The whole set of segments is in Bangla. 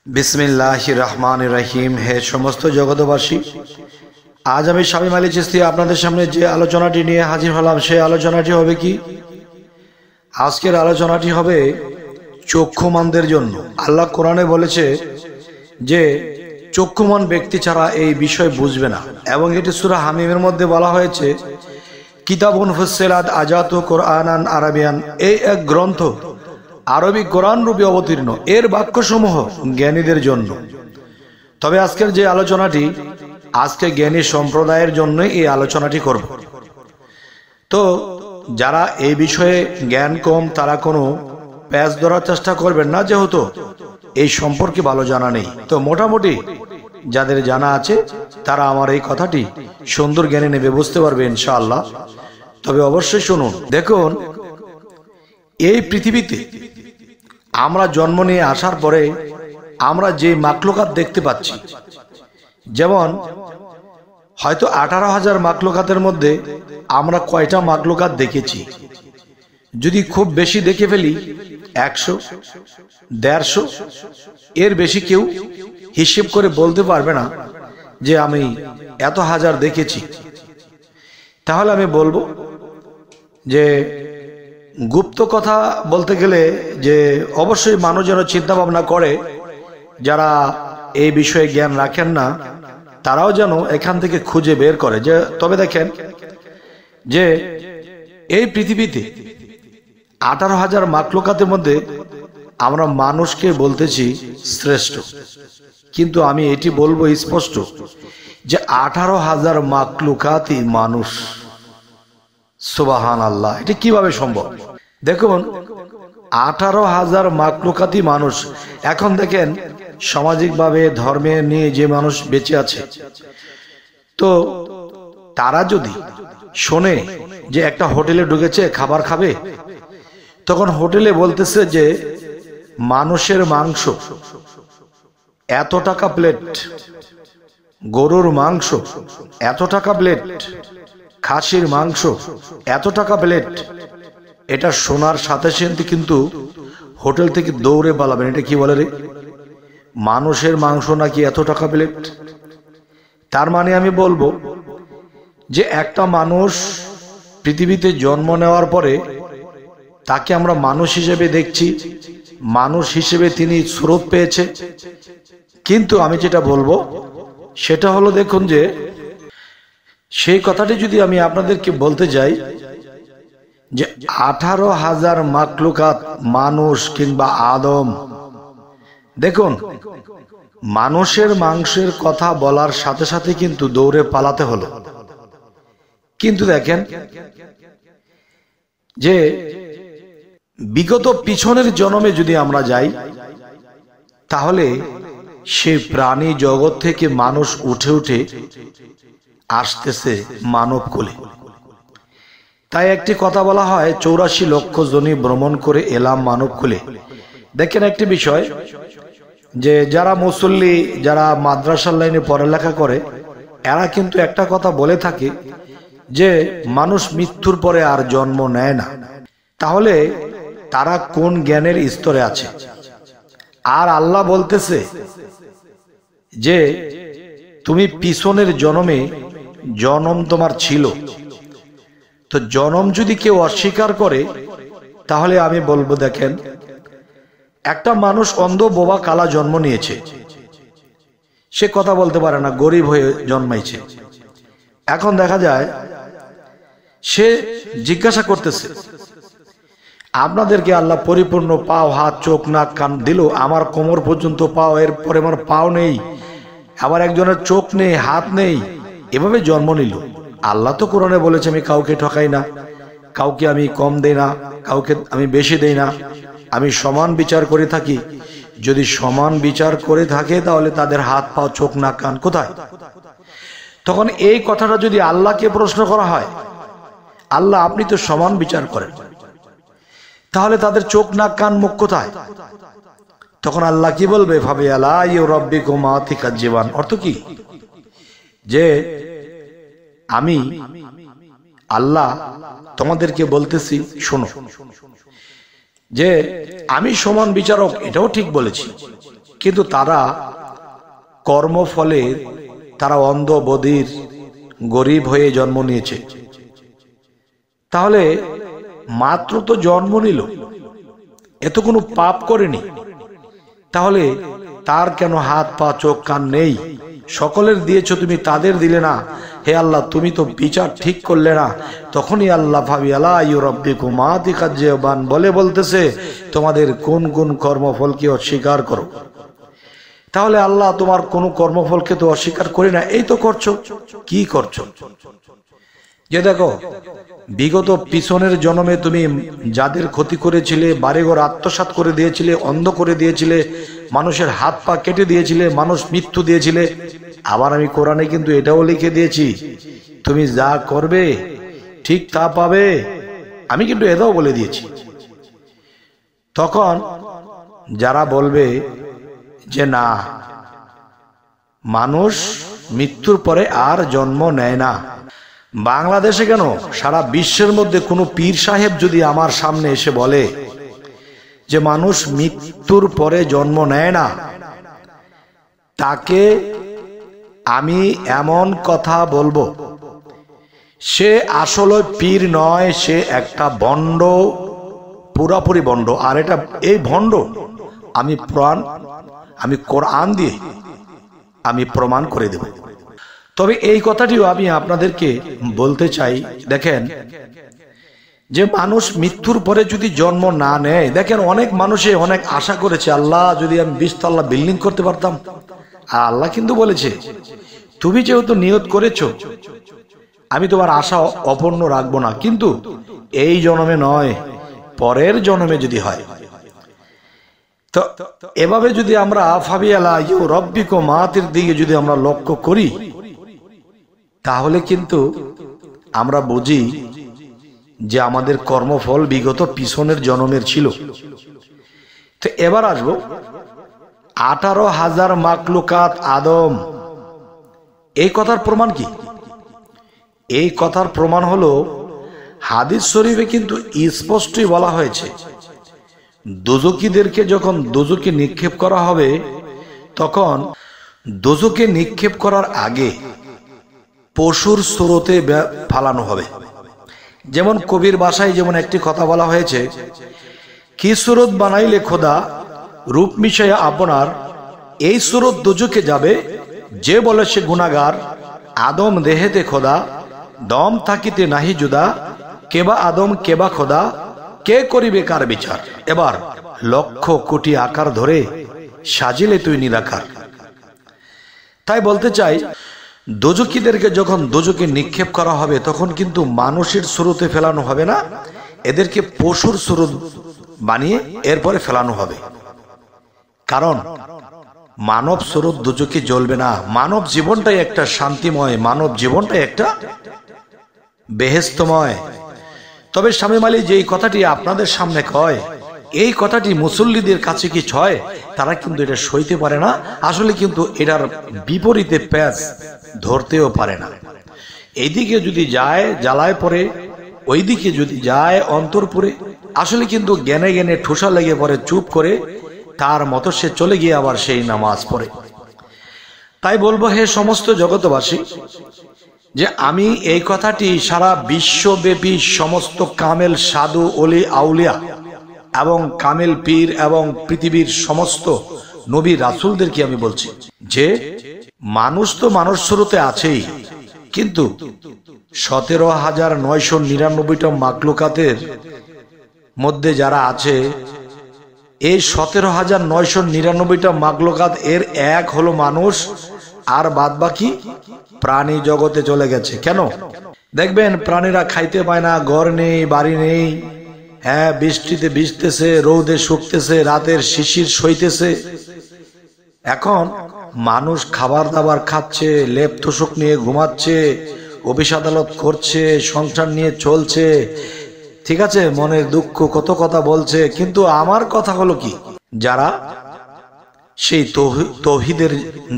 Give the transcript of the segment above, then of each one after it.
বিসমিল্লাহির রহমানির রহিম। হে সমস্ত জগতবাসী, আজ আমি শামীম আলী চিশতি আপনাদের সামনে যে আলোচনাটি নিয়ে হাজির হলাম, সেই আলোচনাটি হবে কি? আজকের আলোচনাটি হবে চক্ষুমানদের জন্য। আল্লাহ কোরআনে বলেছে যে চক্ষুমান ব্যক্তি ছাড়া এই বিষয় বুঝবে না, এবং এটি সূরা হামিমের মধ্যে বলা হয়েছে কিতাবুন ফুসসিলাত আজাতু কোরআনান আরাবিয়ান। এই এক গ্রন্থ আরবি কোরআন রূপে অবতীর্ণ, এর বাক্যসমূহ জ্ঞানীদের জন্য। তবে আজকের যে আলোচনাটি, আজকে জ্ঞানী সম্প্রদায়ের জন্য এই আলোচনাটি করব। তো যারা এই বিষয়ে জ্ঞান কম, তারা কোনো প্যাচ ধরার চেষ্টা করবেন না, যেহেতু এই সম্পর্কে ভালো জানা নেই। তো মোটামুটি যাদের জানা আছে তারা আমার এই কথাটি সুন্দর জ্ঞানে নেবে, বুঝতে পারবে ইনশাআল্লাহ। তবে অবশ্যই শুনুন। দেখুন, এই পৃথিবীতে আমরা জন্ম নিয়ে আসার পরে আমরা যে মাখলুকাত দেখতে পাচ্ছি, যেমন হয়তো 18,000 মাখলুকাতের মধ্যে আমরা কয়টা মাখলুকাত দেখেছি? যদি খুব বেশি দেখে ফেলি 100, 150, এর বেশি কেউ হিসেব করে বলতে পারবে না যে আমি এত হাজার দেখেছি। তাহলে আমি বলবো যে গুপ্ত কথা বলতে গেলে যে অবশ্যই মানুষ যেন চিন্তা ভাবনা করে, যারা এই বিষয়ে জ্ঞান রাখেন না তারাও যেন এখান থেকে খুঁজে বের করে। যে তবে দেখেন যে এই পৃথিবীতে 18,000 মাখলুকাতের মধ্যে আমরা মানুষকে বলতেছি শ্রেষ্ঠ, কিন্তু আমি এটি বলবো স্পষ্ট যে 18,000 মাখলুকাতই মানুষ। সুবহানাল্লাহ, এটি কিভাবে সম্ভব? দেখুন, 18,000 মাখলুকাতই মানুষ। এখন দেখেন সামাজিকভাবে ধর্মে নিয়ে যে মানুষ বেঁচে আছে, তো তারা যদি শোনে যে একটা হোটেলে ঢুকেছে খাবার খাবে, তখন হোটেলে বলতেছে যে মানুষের মাংস এত টাকা প্লেট, গরুর মাংস এত টাকা প্লেট, খাসির মাংস এত টাকা প্লেট। এটা শোনার সাথে সাথে কিন্তু হোটেল থেকে দৌড়ে পালাবেন। এটা কি বলে রে, মানুষের মাংস নাকি এত টাকা প্লেট? তার মানে আমি বলবো যে একটা মানুষ পৃথিবীতে জন্ম নেওয়ার পরে তাকে আমরা মানুষ হিসেবে দেখছি, মানুষ হিসেবে তিনি স্বরূপ পেয়েছে। কিন্তু আমি যেটা বলবো সেটা হলো, দেখুন যে সেই কথাটি যদি আমি আপনাদেরকে বলতে যাই যে 18,000 মাখলুকাত মানুষ কিংবা আদম, দেখুন মানুষের মাংসের কথা বলার সাথে সাথে কিন্তু দৌড়ে পালাতে হলো। কিন্তু দেখেন যে বিগত পিছনের জন্মে যদি আমরা যাই, তাহলে সেই প্রাণী জগৎ থেকে মানুষ উঠে উঠে আসতেছে মানব কোলে। তাই একটি কথা বলা হয় 84 লক্ষ জনি ভ্রমণ করে এলাম মানব কোলে। দেখেন একটি বিষয়, যে যারা মুসল্লি, যারা মাদ্রাসার লাইনে পড়ালেখা করে, এরা কিন্তু একটা কথা বলে থাকে যে মানুষ মৃত্যুর পরে আর জন্ম নেয় না। তাহলে তারা কোন জ্ঞানের স্তরে আছে? আর আল্লাহ বলতেছে যে তুমি পিছনের জন্মে জন্ম তোমার ছিল। তো জন্ম যদি কেউ অস্বীকার করে, তাহলে আমি বলবো, দেখেন একটা মানুষ অন্ধ, বোবা, কালা জন্ম নিয়েছে, সে কথা বলতে পারে না, গরিব হয়ে জন্মাইছে। এখন দেখা যায় সে জিজ্ঞাসা করতেছে, আপনাদেরকে আল্লাহ পরিপূর্ণ পাও, হাত, চোখ, নাক, কান দিল, আমার কোমর পর্যন্ত পাও, এরপরে আমার পাও নেই, আবার একজনের চোখ নেই, হাত নেই, এভাবে জন্ম নিল। আল্লাহ তো কোরআনে বলেছে আমি কাউকে ঠকাই না, কাউকে আমি কম দেই না, কাউকে আমি বেশি দেই না, আমি সমান বিচার করে থাকি। যদি সমান বিচার করে থাকে, তাহলে তাদের হাত, পাও, চোখ, নাক, কান কোথায়? তখন এই কথাটা যদি আল্লাহকে প্রশ্ন করা হয়, আল্লাহ আপনি তো সমান বিচার করেন, তাহলে তাদের চোখ, নাক, কান, মুখ কোথায়? তখন আল্লাহ কি বলবে? ভাবে আলা ইউ রাব্বিকুম আতিকাজ্জিবান। অর্থ কি? যে আমি আল্লাহ তোমাদেরকে বলতেছি, শোনো, যে আমি সমান বিচারক, এটাও ঠিক বলেছি, কিন্তু তারা কর্মফলে তারা অন্ধ বধির গরিব হয়ে জন্ম নিয়েছে। তাহলে মাত্র তো জন্ম নিল, এত কোনো পাপ করেনি, তাহলে তার কেন হাত পা চোখ কান নেই? সকলের দিয়েছো তুমি, তাদের দিলে না। হে আল্লাহ, তুমি তো বিচার ঠিক করলে না। তখনই আল্লাহ বলে বলতেছে তোমাদের কোন কোন কর্মফলকে অস্বীকার করো। তাহলে আল্লাহ তোমার কোন কর্মফলকে তো অস্বীকার করি না, এই তো করছো। কি করছো? যে দেখো, বিগত পিছনের জন্মে তুমি যাদের ক্ষতি করেছিলে, বাড়িঘর আত্মসাৎ করে দিয়েছিলে, অন্ধ করে দিয়েছিলে, মানুষের হাত পা কেটে দিয়েছিলে, মানুষ মৃত্যু দিয়েছিলে। আবার আমি কোরআনে কিন্তু এটাও লিখে দিয়েছি, তুমি যা করবে ঠিক তা পাবে। আমি কিন্তু এটাও বলে দিয়েছি। তখন যারা বলবে যে না, মানুষ মৃত্যুর পরে আর জন্ম নেয় না, বাংলাদেশে কেন সারা বিশ্বের মধ্যে কোনো পীর সাহেব যদি আমার সামনে এসে বলে যে মানুষ মৃত্যুর পরে জন্ম নেয় না, তাকে আমি এমন কথা বলবো, সে আসলে পীর নয়, সে একটা ভণ্ড, পুরাপুরি ভণ্ড। আর এটা এই ভণ্ড আমি কোরআন দিয়ে আমি প্রমাণ করে দেব। তবে এই কথাটিও আমি আপনাদেরকে বলতে চাই, দেখেন যে মানুষ মৃত্যুর পরে যদি জন্ম না নেয়, দেখেন অনেক মানুষে অনেক আশা করেছে, আল্লাহ যদি আমি 20 তলা বিল্ডিং করতে পারতাম। আর আল্লাহ কিন্তু বলেছে তুমি যেহেতু নিয়ত করেছো, আমি তোমার আশা অপূর্ণ রাখবো না, কিন্তু এই জন্মে নয়, পরের জন্মে যদি হয়। তো এভাবে যদি আমরা রব্বিকুম মাতির দিকে যদি আমরা লক্ষ্য করি, তাহলে কিন্তু আমরা বুঝি যে আমাদের কর্মফল বিগত পিছনের জন্মের ছিল। তো এবার আসবো 18,000 মাখলুকাত আদম, এই কথার প্রমাণ কি? এই কথার প্রমাণ হলো হাদিস শরীফে কিন্তু স্পষ্টই বলা হয়েছে, দোজখীদেরকে যখন দোজখে নিক্ষেপ করা হবে, তখন দোজখে নিক্ষেপ করার আগে পশুর স্রোতে ফালানো হবে। যেমন কবির ভাষায় যেমন একটি কথা বলা হয়েছে, কি স্রোত বানাইলে খোদা রূপ মিশাইয়া আপনার, এই স্রোত দোজখে যাবে যে বলে সে গুনাহগার। আদম দেহেতে খোদা দম থাকিতে নাহি জুদা, কেবা আদম কেবা খোদা, কে করিবে কার বিচার। এবার লক্ষ কোটি আকার ধরে সাজিলে তুই নিরাকার। তাই বলতে চাই, দোজখীদেরকে যখন দোজখে নিক্ষেপ করা হবে, তখন কিন্তু মানুষের স্রোতে ফেলানো হবে না, এদেরকে পশুর স্রোত বানিয়ে এরপরে ফেলানো হবে। কারণ মানব স্রোত দোজখে জ্বলবে না। মানব জীবনটাই একটা শান্তিময়, মানব জীবনটাই একটা বেহেশতময়। তবে স্বামী মালি যেই কথাটি আপনাদের সামনে কয়, এই কথাটি মুসল্লিদের কাছে কি ছয়, তারা কিন্তু এটা সইতে পারে না। আসলে কিন্তু এটার বিপরীতে প্যাচ ধরতেও পারে না। এইদিকে যদি যায় জ্বালায় পড়ে, ওইদিকে যদি যায় অন্তর পড়ে। আসলে কিন্তু জ্ঞানে জ্ঞানে ঠোসা লেগে পড়ে, চুপ করে তার মতো সে চলে গিয়ে আবার সেই নামাজ পড়ে। তাই বলবো, হে সমস্ত জগতবাসী, যে আমি এই কথাটি সারা বিশ্বব্যাপী সমস্ত কামেল সাধু অলি আউলিয়া এবং কামেল পীর এবং পৃথিবীর সমস্ত নবী রাসূলদেরকে আমি বলছি যে মানুষ তো মানুষ স্রোতে আছেই, কিন্তু 17,999টা মাখলুকাতের মধ্যে যারা আছে, এই 17,999টা মাখলুকাত এর এক হলো মানুষ, আর বাদ বাকি প্রাণী জগতে চলে গেছে। কেন? দেখবেন প্রাণীরা খাইতে পায় না, ঘর নেই, বাড়ি নেই, হ্যাঁ, বৃষ্টিতে ভিজতেছে, রৌদে শুকতেছে, রাতের শিশির সইতেছে। এখন মানুষ খাবার দাবার খাচ্ছে, লেপ তোষক নিয়ে ঘুমাচ্ছে, অফিস আদালত করছে, সংসার নিয়ে চলছে, ঠিক আছে, মনের দুঃখ কত কথা বলছে। কিন্তু আমার কথা হলো কি, যারা সেই তৌহিদের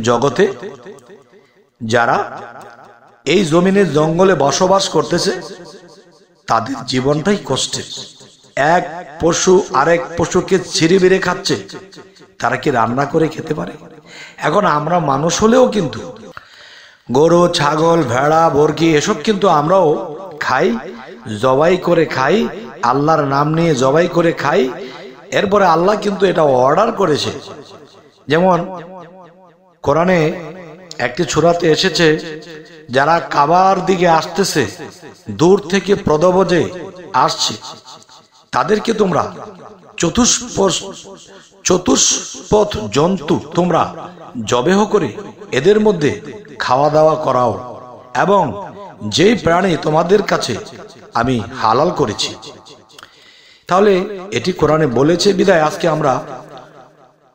জগতে, যারা এই জমিনের জঙ্গলে বসবাস করতেছে, তাদের জীবনটাই কষ্টের। এক পশু আরেক পশুকে ছিঁড়ে বেড়ে খাচ্ছে, তারা কি রান্না করে খেতে পারে? এখন আমরা মানুষ হলেও কিন্তু গরু, ছাগল, ভেড়া, বর্গি এসব কিন্তু আমরাও খাই, জবাই করে খাই, আল্লাহর নাম নিয়ে জবাই করে খাই। এরপরে আল্লাহ কিন্তু এটা অর্ডার করেছে। যেমন কোরআনে একটি সূরাতে এসেছে, যারা কাবার দিকে আসতেছে, দূর থেকে প্রদবজে আসছে, তাদেরকে তোমরা চতুষ্পথ জন্তু তোমরা জবেহ করে এদের মধ্যে খাওয়া দাওয়া করাও, এবং যেই প্রাণী তোমাদের কাছে আমি হালাল করেছি। তাহলে এটি কোরআনে বলেছে বিধায় আজকে আমরা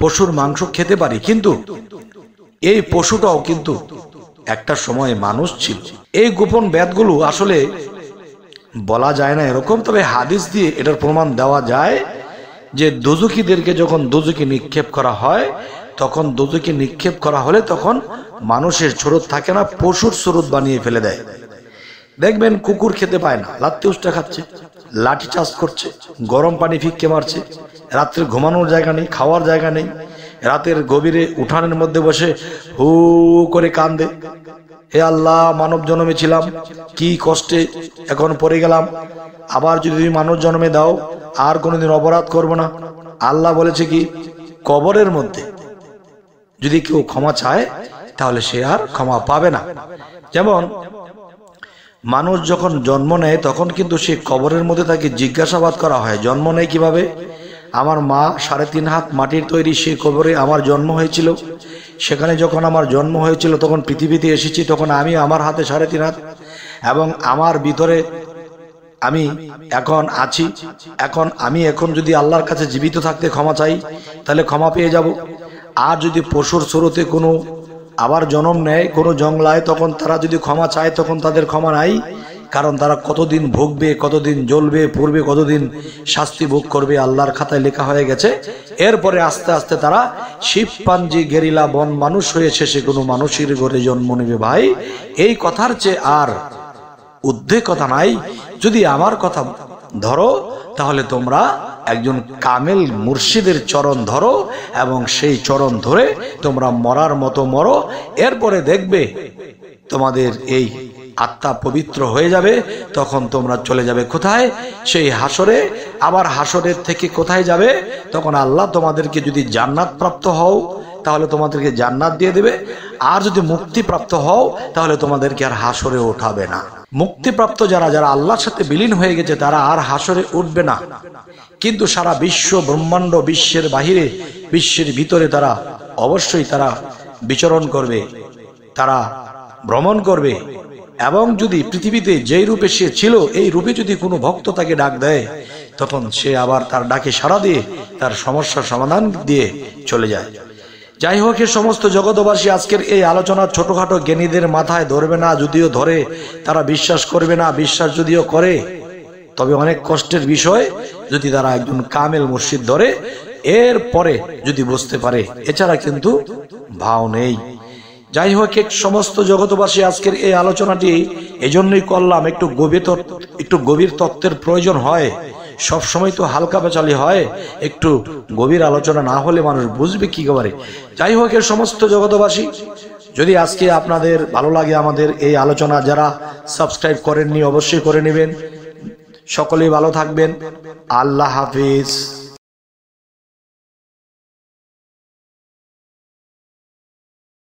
পশুর মাংস খেতে পারি, কিন্তু এই পশুটাও কিন্তু একটা সময় মানুষ ছিল। এই গোপন ব্যাধগুলো আসলে বলা যায় না এরকম, তবে হাদিস দিয়ে এটার প্রমাণ দেওয়া যায় যে দোজখীদেরকে যখন দোজখে নিক্ষেপ করা হয়, তখন দোজখে নিক্ষেপ করা হলে তখন মানুষের সুরত থাকে না, পশুর সুরত বানিয়ে ফেলে দেয়। দেখবেন কুকুর খেতে পায় না, লাত্তি উষ্টা খাচ্ছে, লাঠি চাষ করছে, গরম পানি ফিক্কে মারছে, রাত্রে ঘুমানোর জায়গা নেই, খাওয়ার জায়গা নেই, রাতের গভীরে উঠানের মধ্যে বসে হু করে কান্দে, হে আল্লাহ, মানব জন্মে ছিলাম, কি কষ্টে এখন পড়ে গেলাম, আবার যদি তুমি মানব জন্মে দাও আর কোনোদিন অপরাধ করব না। আল্লাহ বলেছে কি, কবরের মধ্যে যদি কেউ ক্ষমা চায় তাহলে সে আর ক্ষমা পাবে না। যেমন মানুষ যখন জন্ম নেয় তখন কিন্তু সে কবরের মধ্যে তাকে জিজ্ঞাসাবাদ করা হয়, জন্ম নেয় কিভাবে? আমার মা 3.5 হাত মাটির তৈরি সেই কবরে আমার জন্ম হয়েছিল, সেখানে যখন আমার জন্ম হয়েছিল তখন পৃথিবীতে এসেছি, তখন আমি আমার হাতে 3.5 হাত, এবং আমার ভিতরে আমি এখন আছি। এখন যদি আল্লাহর কাছে জীবিত থাকতে ক্ষমা চাই তাহলে ক্ষমা পেয়ে যাব। আর যদি পশুর স্বরূপে কোনো আবার জন্ম নেয়, কোনো জংলায়, তখন তারা যদি ক্ষমা চায় তখন তাদের ক্ষমা নাই, কারণ তারা কতদিন ভুগবে, কতদিন জ্বলবে, পূর্বে কতদিন শাস্তি ভোগ করবে আল্লাহর খাতায় লেখা হয়ে গেছে। এরপরে আস্তে আস্তে তারা শিবপাঞ্জি গেরিলা বন মানুষ হয়ে শেষে কোনো মানুষের ঘরে জন্ম নেবে। ভাই, এই কথার চেয়ে আর উদ্বেগ কথা নাই। যদি আমার কথা ধরো তাহলে তোমরা একজন কামেল মুর্শিদের চরণ ধরো এবং সেই চরণ ধরে তোমরা মরার মতো মরো। এরপরে দেখবে তোমাদের এই আত্মা পবিত্র হয়ে যাবে, তখন তোমরা চলে যাবে কোথায়? সেই হাসরে। আবার হাসরের থেকে কোথায় যাবে? তখন আল্লাহ তোমাদেরকে, যদি জান্নাত প্রাপ্ত হও তাহলে তোমাদেরকে জান্নাত দিয়ে দেবে, আর যদি মুক্তি প্রাপ্ত হও তাহলে তোমাদেরকে আর হাসরে ওঠাবে না। মুক্তিপ্রাপ্ত যারা যারা আল্লাহর সাথে বিলীন হয়ে গেছে তারা আর হাসরে উঠবে না, কিন্তু সারা বিশ্ব ব্রহ্মাণ্ড, বিশ্বের বাহিরে, বিশ্বের ভিতরে তারা অবশ্যই তারা বিচরণ করবে, তারা ভ্রমণ করবে। এবং যদি পৃথিবীতে যেই রূপে সে ছিল এই রূপে যদি কোনো ভক্ত তাকে ডাক দেয়, তখন সে আবার তার ডাকে সাড়া দিয়ে তার সমস্যার সমাধান দিয়ে চলে যায়। যাই হোক, এই সমস্ত জগতবাসী আজকের এই আলোচনা ছোটখাটো জ্ঞানীদের মাথায় ধরবে না, যদিও ধরে তারা বিশ্বাস করবে না। বিশ্বাস যদিও করে তবে অনেক কষ্টের বিষয়, যদি তারা একজন কামেল মুর্শিদ ধরে এরপরে যদি বুঝতে পারে, এছাড়া কিন্তু ভাও নেই। যাই হোক, এক সমস্ত জগতবাসী আজকের এই আলোচনাটি এজন্যই করলাম, একটু গভীর তত্ত্বের প্রয়োজন হয়। সব সময় তো হালকা পেঁচালি হয়, একটু গভীর আলোচনা না হলে মানুষ বুঝবে কি করে। যাই হোক, এর সমস্ত জগতবাসী, যদি আজকে আপনাদের ভালো লাগে আমাদের এই আলোচনা, যারা সাবস্ক্রাইব করেননি অবশ্যই করে নেবেন। সকলেই ভালো থাকবেন। আল্লাহ হাফিজ।